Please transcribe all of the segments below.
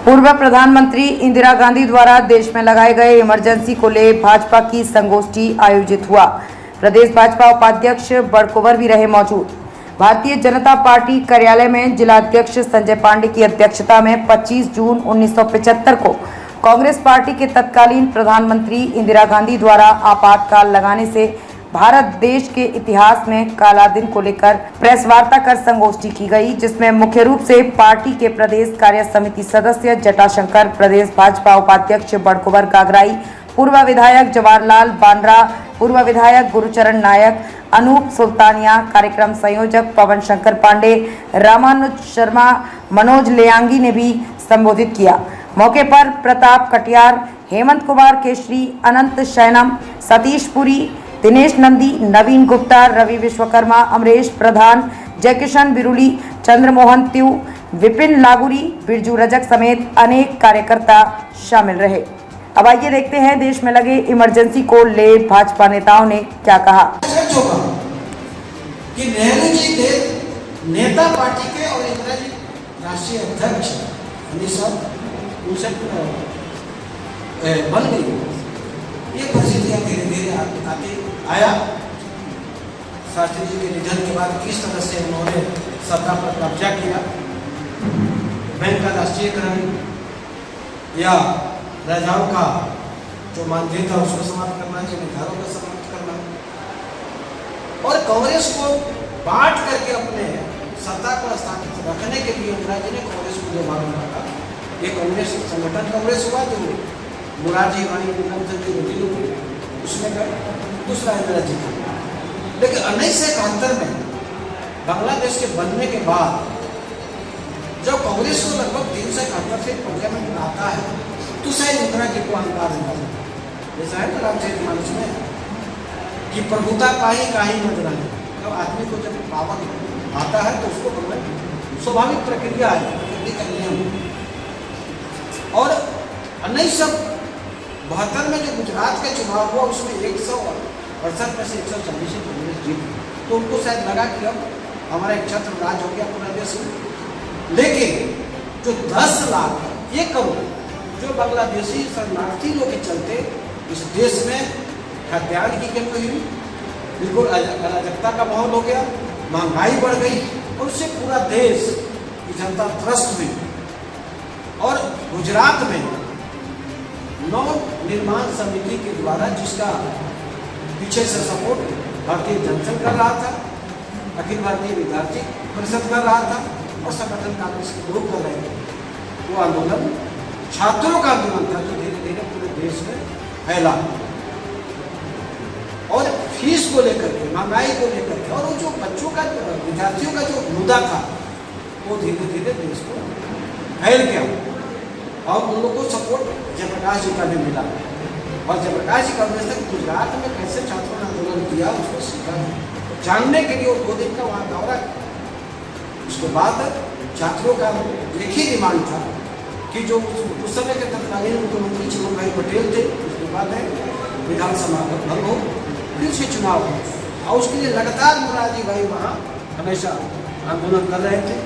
पूर्व प्रधानमंत्री इंदिरा गांधी द्वारा देश में लगाए गए इमरजेंसी को ले भाजपा की संगोष्ठी आयोजित हुआ। प्रदेश भाजपा उपाध्यक्ष बड़कुंवर भी रहे मौजूद। भारतीय जनता पार्टी कार्यालय में जिलाध्यक्ष संजय पांडे की अध्यक्षता में 25 जून 1975 को कांग्रेस पार्टी के तत्कालीन प्रधानमंत्री इंदिरा गांधी द्वारा आपातकाल लगाने से भारत देश के इतिहास में काला दिन को लेकर प्रेस वार्ता कर संगोष्ठी की गई, जिसमें मुख्य रूप से पार्टी के प्रदेश कार्य समिति सदस्य जटाशंकर, प्रदेश भाजपा उपाध्यक्ष बड़कुंवर गागराई, पूर्व विधायक जवाहरलाल बांद्रा, पूर्व विधायक गुरुचरण नायक, अनूप सुल्तानिया, कार्यक्रम संयोजक पवन शंकर पांडे, रामानुज शर्मा, मनोज लेयांगी ने भी संबोधित किया। मौके पर प्रताप कटियार, हेमंत कुमार केशरी, अनंत शैनम, सतीश पुरी, दिनेश नंदी, नवीन गुप्ता, रवि विश्वकर्मा, अमरेश प्रधान, जयकिशन बिरुली, चंद्रमोहन त्यू, विपिन लागुरी, बिरजू रजक समेत अनेक कार्यकर्ता शामिल रहे। अब आइए देखते हैं देश में लगे इमरजेंसी को ले भाजपा नेताओं ने क्या कहा। कि नेहरू जी थे नेता पार्टी के और इंदिरा जी राष्ट्रीय अध्यक्ष बन गई। ये परिस्थितियाँ धीरे धीरे आते आया। शास्त्री जी के निधन के बाद किस तरह से उन्होंने सत्ता पर कब्जा किया, बैंक का राष्ट्रीयकरण या राजाओं का जो मानदेय था उसको समाप्त करना, जमींदारों का समाप्त करना और कांग्रेस को बांट करके अपने सत्ता को स्थापित रखने के लिए इंदिरा जी ने कांग्रेस को जो मालूम रखा। ये कांग्रेस संगठन कांग्रेस हुआ जो मुरारजी भाई की रोटी उसमें गए, दूसरा इंदिरा जी का। लेकिन 1971 में बांग्लादेश के बनने के बाद जब कांग्रेस को लगभग 371 से पार्लियामेंट आता है तो शायद इंदिरा जी को अहंकार होता जैसा है ना रामचरितमानस में कि प्रभुता काही नजर आए। जब आदमी को जब पावर आता है तो उसको स्वाभाविक प्रक्रिया है, प्रकृति का नियम। और 1972 में जो गुजरात का चुनाव हुआ उसमें 168 में से 140 कांग्रेस जीत, तो उनको शायद लगा कि अब हमारा एक छत्र राज हो गया पूरा देश में। लेकिन जो 10 लाख 1 करोड़ जो बांग्लादेशी शरणार्थी लोग के चलते इस देश में खाद्यान्न की कमी हुई, बिल्कुल अराजकता का माहौल हो गया, महंगाई बढ़ गई और उससे पूरा देश की जनता त्रस्त हुई। और गुजरात में नव निर्माण समिति के द्वारा जिसका पीछे से सपोर्ट भारतीय जनसंघ कर रहा था, अखिल भारतीय विद्यार्थी परिषद कर रहा था और संगठन कांग्रेस के ग्रुप कर रहे थे, वो आंदोलन छात्रों का आंदोलन था जो धीरे धीरे पूरे देश में फैला। और फीस को लेकर के, महंगाई को लेकर के और वो जो बच्चों का विद्यार्थियों का जो मुद्दा था वो धीरे धीरे देश को फैल गया। और उन लोगों को सपोर्ट जयप्रकाश जी का भी मिला और जयप्रकाश जी कांग्रेस तक गुजरात में कैसे छात्रों ने आंदोलन किया उसको सीखा जानने के लिए 2 दिन का वहाँ दौरा किया। उसके बाद छात्रों का एक ही डिमांड था कि जो उस समय के तत्कालीन मुख्यमंत्री चिमन भाई पटेल थे, उसके बाद विधानसभा का भंग हो, फिर से चुनाव हो और उसके लिए लगातार मुरारजी भाई वहाँ हमेशा आंदोलन कर रहे थे।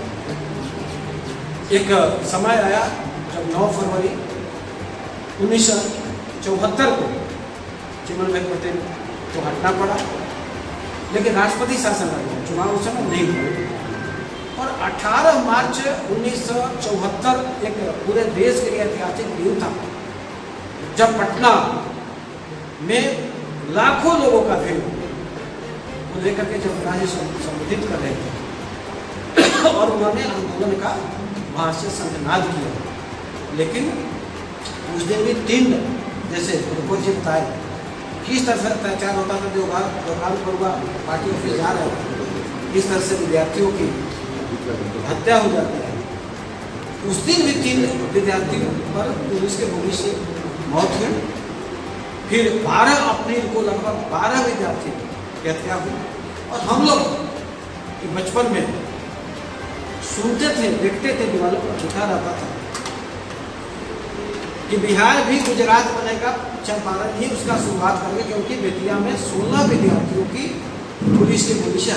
एक समय आया जब 9 फरवरी 1974 को चिमन भाई पटेल को हटना पड़ा, लेकिन राष्ट्रपति शासन आ गया, चुनाव उस समय नहीं हुआ। और 18 मार्च 1974 एक पूरे देश के लिए ऐतिहासिक दिन था जब पटना में लाखों लोगों का भीड़ को लेकर के जब राज्य संबोधित कर रहे थे और उन्होंने आंदोलन का वहाँ से संघनाद किया। लेकिन उस दिन भी 3 जैसे उनको जी बताए किस तरह से अत्याचार होता था। जो दोकान पर हुआ, पार्टी ऑफिस जा रहे थे, किस तरह से विद्यार्थियों की हत्या हो जाती है। उस दिन भी 3 विद्यार्थियों पर पुलिस के गोली से मौत हुई। फिर 12 अप्रैल को लगभग 12 विद्यार्थियों की हत्या हुई। और हम लोग बचपन में सुनते थे, देखते थे, दीवारों पर लिखा रहता था कि बिहार भी गुजरात बनेगा, चंपारण ही उसका शुरुआत करेंगे, क्योंकि बेतिया में 16 विद्यार्थियों की पुलिस के गोली से